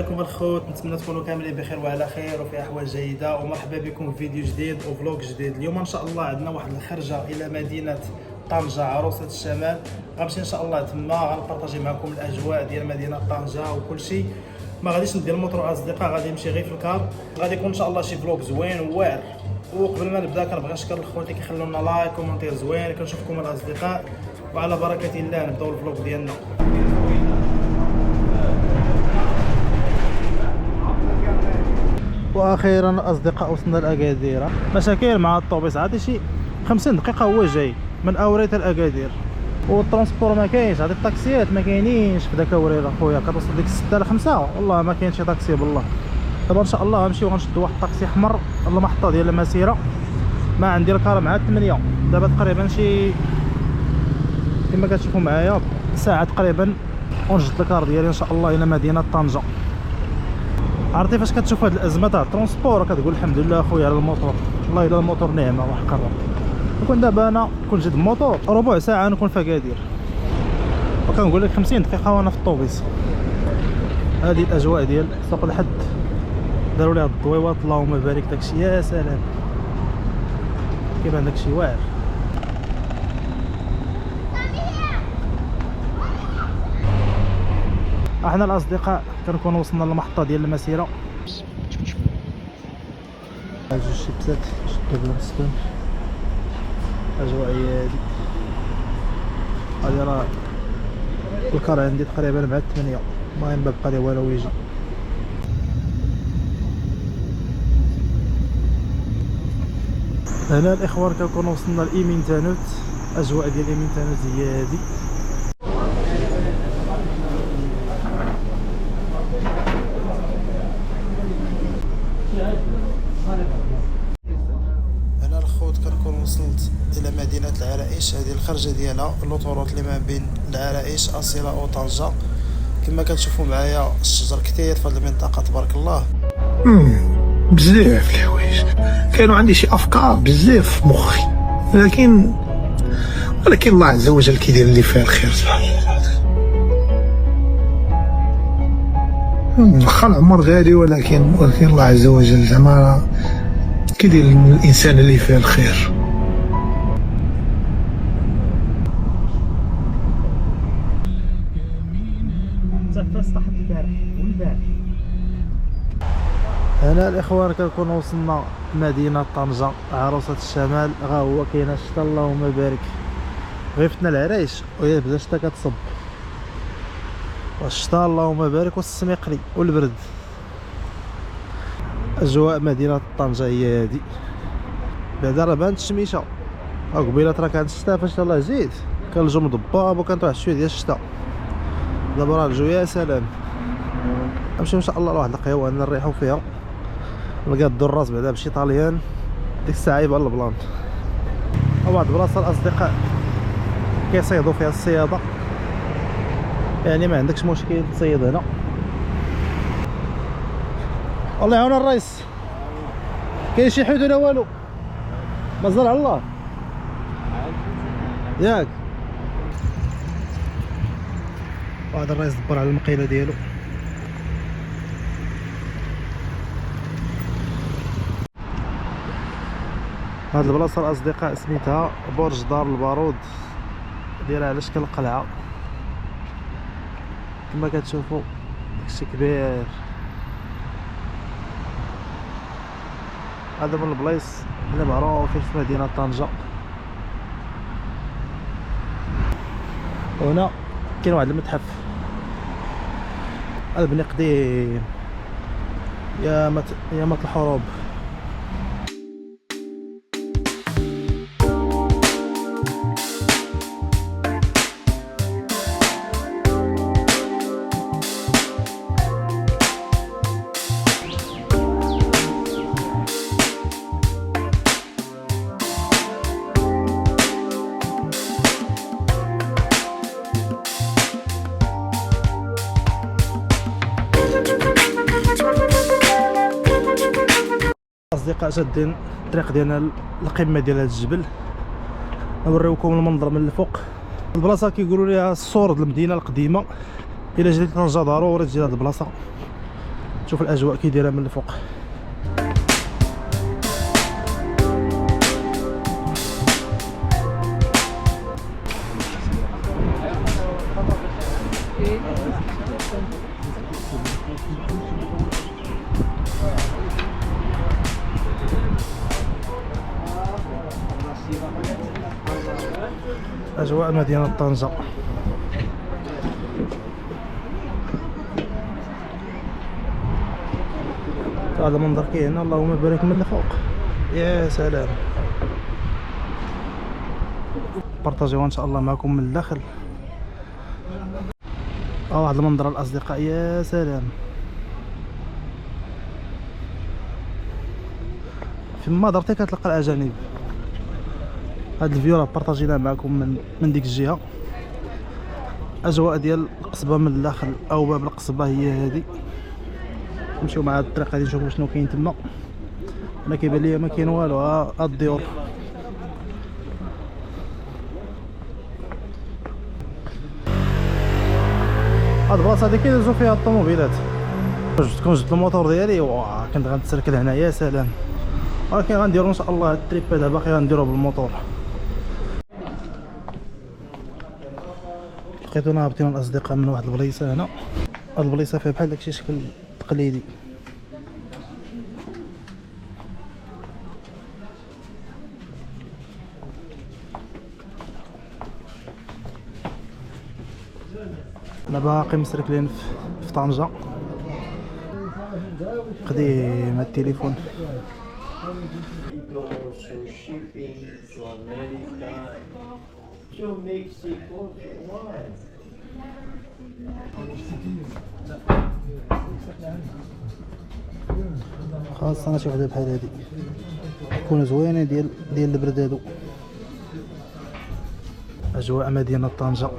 عليكم الخوت، نتمنى تكونوا كاملين بخير وعلى خير وفي احوال جيده، ومرحبا بكم في فيديو جديد وفلوق جديد. اليوم ان شاء الله عندنا واحد الخرجه الى مدينه طنجه عروسه الشمال. غنمشي ان شاء الله تما غنبارطاجي معكم الاجواء ديال مدينه طنجه وكل شيء. ما غاديش ندير الموتور اصدقاء، غادي نمشي غير في الكار. غادي يكون ان شاء الله شي فلوق زوين وواعر. وقبل ما نبدا كنبغي نشكر الخوت اللي كيخليو لنا لايك كومونتير زوين. كنشوفكم الاصدقاء وعلى بركه الله نبداو الفلوق ديالنا. واخيرا اصدقاء وصلنا لاكادير. مشاكل مع الطوبيس، عادي شي 50 دقيقه هو جاي من اوريت لاكادير، والترونسبور ما كاينش. هاد الطاكسيات ما كاينينش في داك اوريت اخويا. كتوصل ديك 6 ل 5 والله ما كاين شي طاكسي بالله. دابا ان شاء الله غنمشيو غنشدو واحد الطاكسي احمر المحطه ديال المسيره. ما عندي الكار مع 8. دابا تقريبا شي كما كتشوفوا معايا ساعه تقريبا ونجد الكار ديالي ان شاء الله الى مدينه طنجه. عرفتي فاش كتشوف هاد الازمه تاع الترونسبور كتقول الحمد لله اخويا على الموتور. والله الا الموتور نعمه وحق الرب. نكون دابا انا كون جيت بموتور ربع ساعه نكون في اكادير، وكنقول لك 50 دقيقه وانا في الطوبيس. هذه الاجواء ديال سوق الحد، داروا ليها الضويوات اللهم بارك. داكشي يا سلام كيبان داكشي واعر. احنا الاصدقاء كنكونوا وصلنا للمحطه ديال المسيره. جوج شيبسات شدوا بلا مسكون. اجواء هي هادي راه الكار عندي تقريبا مع 8. المهم ما بقى لي والو يجي. هنا الاخوان كنكونوا وصلنا لايمين تانوت. اجواء ديال ايمين تانوت هي هادي. هنا الخوت كنكون وصلت الى مدينه العرائش. هذه الخرجه ديالها لوطوروط اللي ما بين العرائش اصيله وطنجه. كما كتشوفوا معايا الشجر كثير في هذه المنطقه تبارك الله. بزاف الحوايج كانوا عندي شي افكار بزاف في مخي، ولكن الله عز وجل كيدير اللي فيه الخير سبحانه وتعالى. واخا العمر غادي ولكن الله عز وجل زعما كيدير الانسان اللي فيه الخير. هنا الاخوان كنكون وصلنا مدينه طنجه عروسه الشمال. ها هو كاين الشتا اللهم بارك. غيفتنا العرايش وهي بدا الشتا كتصب، والشتا اللهم بارك والسميقلي والبرد. اجواء مدينه طنجه هي هادي. بعدا راه بانت الشميشه. قبيله راه كانت الشتا، فاش يلاه جيت كان الجو مضباب وكانت واحد شويه ديال الشتا. دابا راه الجو يا سلام. نمشيو ان شاء الله لواحد القهوه نريحو فيها، نلقى الدراس بعدا بشي طاليان. ديك الساعه يبان البلان. واحد البلاصه الاصدقاء كيصيدوا فيها الصياده، يعني ما عندكش مشكل تصيد هنا. الله يعاون الرئيس. كاين شي حوت ولا والو؟ مازال على الله ياك. واحد الرئيس دبر على المقيله ديالو. هاد البلاصه الاصدقاء سميتها برج دار البارود، دايره على شكل قلعه كما كتشوفوا. داكشي كبير. هذا من البلايص اللي معروفين في مدينه طنجه. وهنا كاين واحد المتحف. هذا بني قديم يا مات الحروب. اصدقاء شادين الطريق ديالنا القمه ديال هذا الجبل. نوريوكم المنظر من الفوق. البلاصه كيقولوا ليها السور د المدينه القديمه. الا جيتي طنجه ضروري تجي لهاد البلاصه. شوف الاجواء كي دايره من الفوق. أجواء مدينة طنجة. هذا منظر كي هنا، اللهم بارك من الفوق، يا سلام. بارطاجيوها ان شاء الله معكم من الداخل. واحد المنظر الاصدقاء، يا سلام. فيما درتي كتلقى الاجانب. هاد الفيو راه بارطاجيناه معكم من ديك الجهه. اجواء ديال القصبه من الداخل او باب القصبه هي هذه. نمشيو مع هاد الطريق غادي نشوفو شنو كاين تما. انا كيبان ليا ما كاين والو، ها الديور. هاد البلاصه هادي كيدوزو فيها الطوموبيلات. كون جبت الموتور ديالي كنت غنتسركل هنا، يا سلام. ولكن غنديرو ان شاء الله هاد التريب هذا باقي غنديروه بالموتور. لقيتونا هابطين الاصدقاء من واحد البليصه هنا. هاد البليصه فيها بحال داكشي شكل تقليدي. انا باقي مسركلين في طنجة. قديم التليفون. خاص انا شي وحده بحال هادي تكون زوينه ديال البرد هادو. اجواء مدينه طنجة.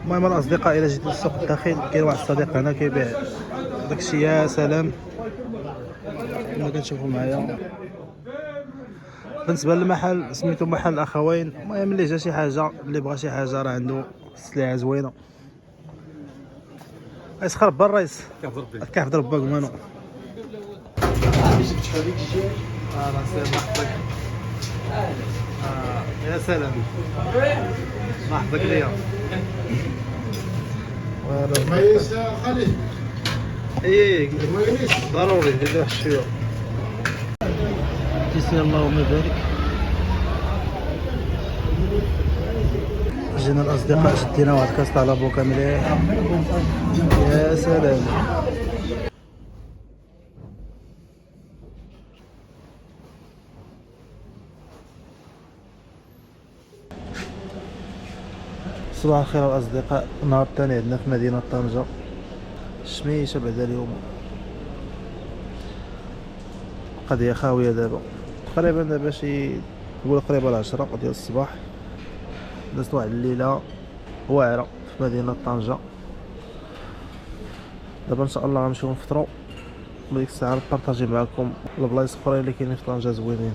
المهم الاصدقاء الى جيت للسوق الداخل كاين واحد الصديق هنا كيبيع داكشي، يا سلام كما كتشوفوا معايا. بالنسبه للمحل سميتو محل الاخوين. المهم اللي جا شي حاجه، اللي بغى شي حاجه راه عنده السلعه زوينه. رئيس خرب الرئيس كيف ضرب باك مانو. الله يحفظك. يا سلام، الله يحفظك ليا. ميس خالد. ايه ضروري ندير واحد شويه. تيسير اللهم بارك. جينا الاصدقاء شدينا واحد كاس تاع لابوكا مليح، يا سلام. صباح الخير الاصدقاء. النهار الثاني عندنا في مدينه طنجة. الشميشه بعدا اليوم قضيه خاويه. دابا تقريبا دابا شي نقول قريبه 10 ديال الصباح. دازت واحد الليله واعره في مدينه طنجة. دابا ان شاء الله غنمشيو نفطرو وديك الساعه نبارطاجي معكم البلايص اخرين اللي كاينين في طنجة زوينين.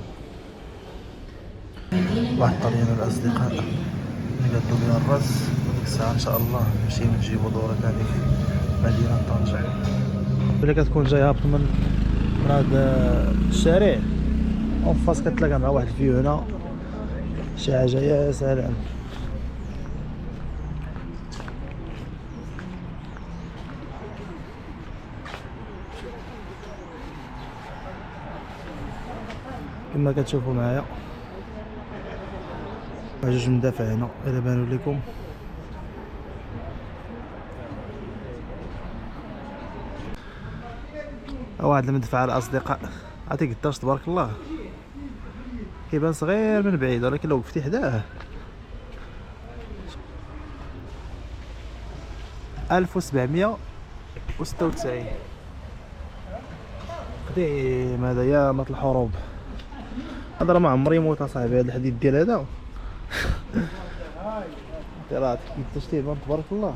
واحد الطليان الاصدقاء اللي قادو ليا الراس. وديك الساعه ان شاء الله نمشيو نجيبو دوره تاع ديك مدينه طنجة. ملي كتكون جاي هابط من هذا الشارع اون فاس كتلاقى مع واحد الفيو هنا، شي حاجه يا سلام. كما كتشوفوا معايا جوج مدافع هنا الا بانوا لكم. واحد المدفع الاصدقاء عطيك الدرس تبارك الله. كيبان صغير من بعيد ولكن لو وقفتي حداه 1796 قديم هذا، يا مات الحروب. هذا راه ما عمري يموت اصاحبي. هذا الحديد ديال هذا راه التشتيت تبارك الله.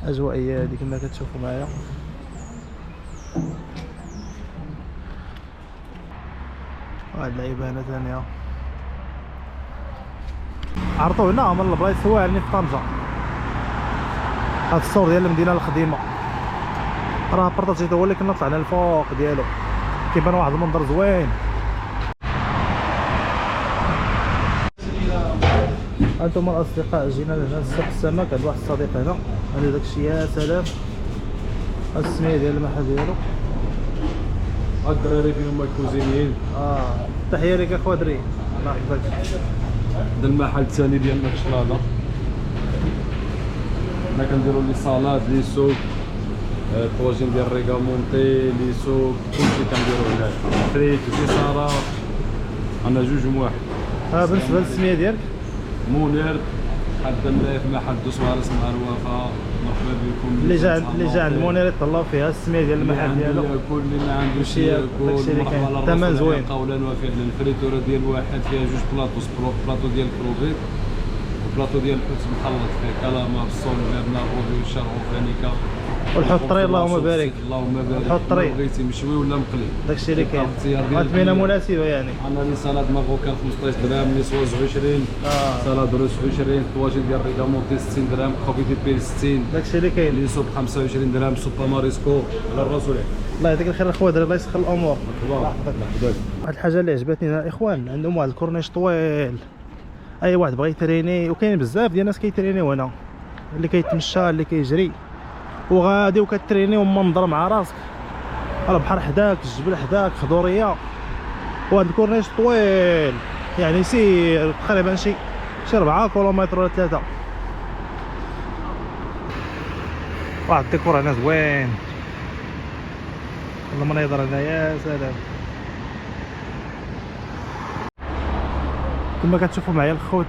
اجوائيه هذه كما كتشوفوا معايا. واحد العيبانه ثانيه عرضوا هنا من البلايص واعرين في طنجه. هاد الصور ديال المدينه القديمه راه بارطاجيته هو اللي كنا طلعنا الفوق ديالو، كيبان واحد المنظر زوين. هانتوما الاصدقاء جينا لهنا لسوق السمك عند واحد الصديق هنا. هذا داكشي يا سلام، هاد السميه ديال المحل ديالو. هاد الدراري فيهم الكوزينيين. تحيه لك اخويا دري، الله يحفظك. هذا المحل الثاني ديالنا في شلاضه. حنا كنديرو لي صالاد لي سوب الطواجن ديال الريغامونتي لي سوب كلشي كنديرو هنا، فريت وكيساره. عندنا جوج واحد. بالنسبه للسميه ديالك منير حدا الله في محل دوسوارس مع الوفاء. مرحبا بكم. اللي جا عند منير يطلعوا فيها السميه ديال المحل ديالو. كل اللي ما عندوش ياكل مرحبا. الثمن زوين قولا وفعلا. الفريتوره ديال واحد فيها جوج بلاطوس، بلاطو ديال الكروفيت وبلاطو ديال الحوت مخلط فيه كالامار الصول جبنا الروبي والشرع وفانيكا والحوت طري اللهم بارك. اللهم بارك. الحوت طري بغيتي مشوي ولا مقلي داكشي اللي كاين. الثمنه مناسبه يعني. عندنا لي سالاد ماروكان 15 درهم، لي صوص 20 سالاد روس 20، الطواجن ديال ريغامونتي 60 درهم، كوفي دي بيل 60. داكشي اللي كاين. لي سوب 25 درهم، سوبا ماريسكو على الرسول. الله يعطيك الخير اخويا دري، الله يسخر الامور. الله يحفظك. واحد الحاجه اللي عجبتني هنا الاخوان، عندهم واحد الكورنيش طويل، اي واحد بغى يتريني، وكاين بزاف ديال الناس كيترينيو هنا، اللي كيتمشى اللي كيجري وغادي وكتريني ومنظر مع راسك، البحر حداك الجبل حداك خضوريه. وهاد الكورنيش طويل يعني يسير تقريبا شي 4 كيلومتر ولا 3. واحد الديكور هنا زوين، المناظر هنا يا سلام. كما كتشوفوا معايا الخوت،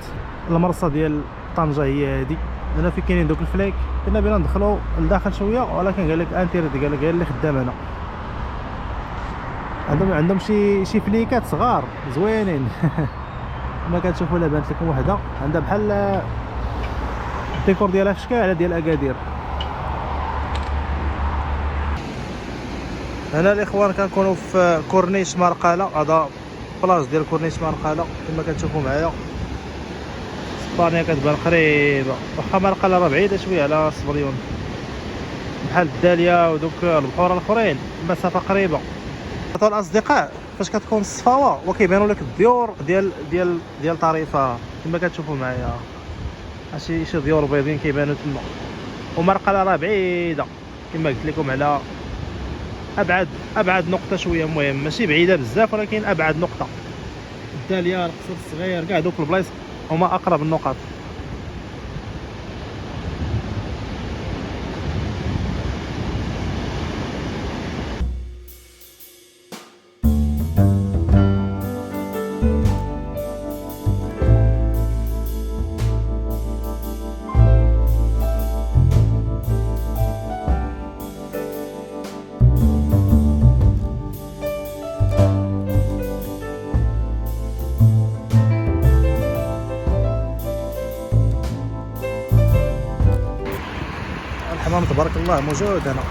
المرصه ديال طنجه هي هادي. هنا فين كاينين دوك الفليك، كنا بينا ندخلوا لداخل شويه، ولكن قال لك انتيريت، قال لك غير اللي خدام هنا. عندهم شي فليكات صغار زوينين. كما كتشوفوا لا بانت لكم وحده عندها بحال الديكور ديالها في شكال ديال اكادير. هنا الاخوان كنكونوا في كورنيش مرقاله، هذا بلاص ديال كورنيش مرقاله كما كتشوفوا معايا. اسبانيا كتبان قريبه، واخا مرقاله راه بعيده شويه على صبريون، بحال الداليه ودوك البحور الاخرين المسافه قريبه. الاصدقاء فاش كتكون الصفاوه وكيبانوا لك الديور ديال طريفه كما كتشوفوا معايا، شي ديور بيضين كيبانوا تما. ومرقاله راه بعيده كما قلت لكم على ابعد نقطه شويه، المهم ماشي بعيده بزاف ولكن ابعد نقطه. الداليه القصر الصغير كاع دوك البلايص هما اقرب النقاط. الحمام تبارك الله موجود هنا.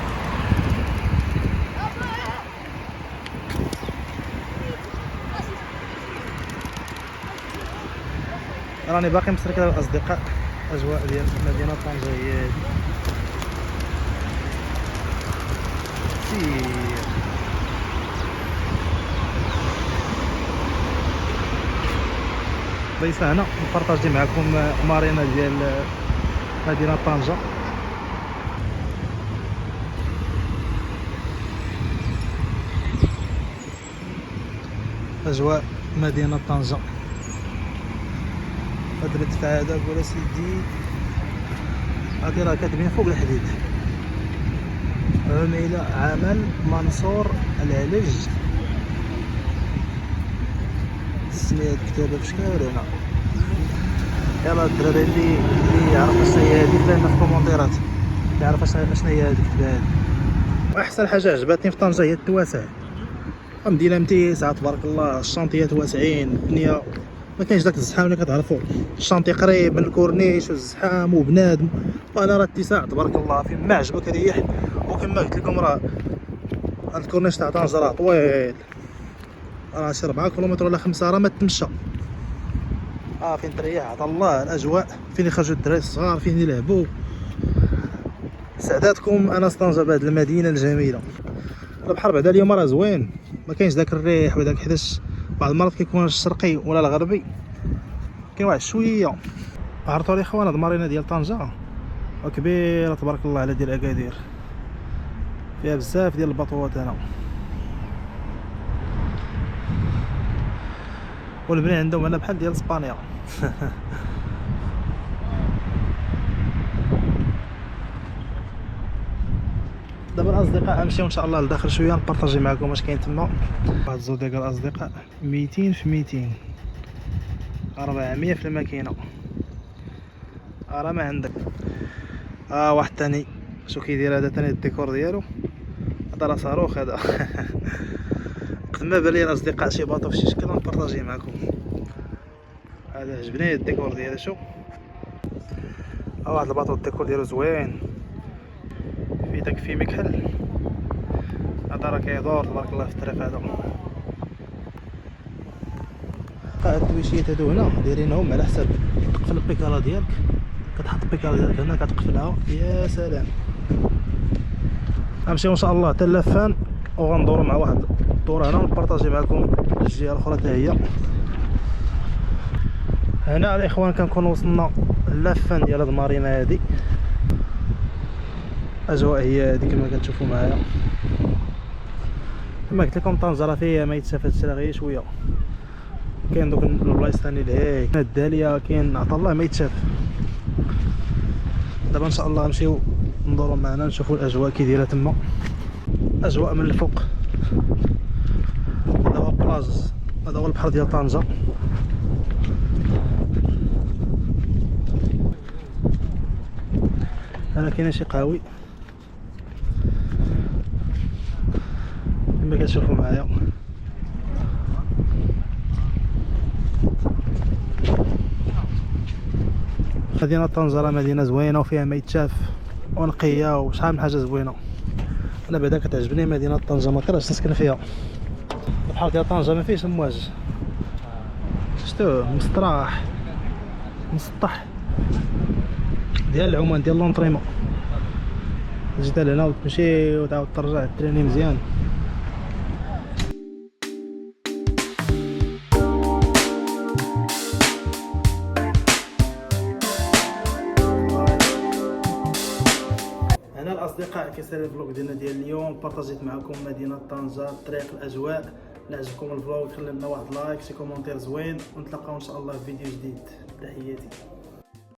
راني باقي مسركل الاصدقاء، اجواء ديال مدينه طنجه هي هذه. سير ليس هنا نبارطاجي معكم مارينا ديال مدينه طنجه. اجواء مدينه طنجه. هاد الدفع هذا قول سيدي هادي راه كاتبين فوق الحديد عميلة عمل منصور العلج. السمية كتابة بشكل هنا. يلا الدراري اللي يعرف اشنا هي هادي يبان في الكومونتيرات، يعرف اشنا هي هادي الكتابة هادي. واحسن حاجة عجبتني في طنجة هي التواسع، مدينة متيسعة تبارك الله، الشانطيات واسعين، البنية ما كاينش داك الزحام اللي كتعرفوا. الشانطي قريب من الكورنيش والزحام وبنادم، وانا راه اتساع تبارك الله فين ما عجبك ريح. وكما قلت لكم راه هاد الكورنيش تاع طنجة راه طويل، راه شي 4 كيلومتر ولا 5 راه ما تمشى. فين تريح عطا الله الاجواء، فين يخرجوا الدراري الصغار، فين يلعبوا. سعداتكم انس طنجة بهاد المدينه الجميله. البحر بعدا اليوم راه زوين، ما كاينش داك الريح وداك حيتاش بعض المرات كيكون الشرقي ولا الغربي كاين واحد شويه. عرفتوا الاخوان هاد المارينا ديال طنجة كبيره تبارك الله على ديال اكادير، فيها بزاف ديال الباطوات هنا، والبناء عندهم هنا بحال ديال اسبانيا. دابا الاصدقاء غنمشيو ان شاء الله لداخل شويه نبارطاجي معكم واش كاين تما. واحد الزود ديال الاصدقاء 200 في 200 400 في الماكينه. راه ما عندك. واحد ثاني شو كيدير هذا ثاني الديكور ديالو، هذا راه صاروخ هذا. قد ما بان لي الاصدقاء شي باطو في شي شكل نبارطاجي معكم. هذا عجبني الديكور ديالو. شوف واحد الباطو الديكور ديالو زوين، في داك في مكحل. هذا راه كيدور تبارك الله في الطريق هذا. هاد الدويشيات هادو هنا دايرينهم على حساب تقفل البيكالا ديالك، كتحط البيكالا ديالك هنا كتقفلها. يا سلام. غنمشيو ان شاء الله حتى لافان وغندورو مع واحد الدور هنا نبارطاجي معكم الجهه الاخرى حتى هي. هنا الاخوان كنكون وصلنا لافان ديال هاد المارينا هادي. اجواء هي هادي كما كتشوفوا معايا. كما قلت لكم طنجة راه فيها ما يتشافاتش غير شويه. كاين دوك البلايص ثاني لهي الداليه، كاين عطا الله ما يتشاف. دابا ان شاء الله نمشيو ندورو معنا نشوفوا الاجواء كي دايره تما، اجواء من الفوق. هذا هو بلاج، هذا هو البحر ديال طنجة. هنا كاين شي قهاوي كما كتشوفوا معايا. مدينة طنجة راه مدينة زوينة وفيها ما يتشاف ونقية وشحال من حاجة زوينة. انا بعدا كتعجبني مدينة طنجة، ما كرهتش نسكن فيها. البحر ديال طنجة ما فيهش امواج، شفتوه مستراح مسطح ديال العمان ديال لونطريمون. تجي لهنا وتمشي وتعاود ترجع التريني مزيان. هنا الاصدقاء كيسالي الفلوق ديالنا ديال اليوم. بارطاجيت معكم مدينه طنجة، الطريق، الاجواء. لا عجبكم الفلوق خلي لنا واحد لايك، شي كومونتير زوين، ونتلاقاو ان شاء الله في فيديو جديد. تحياتي.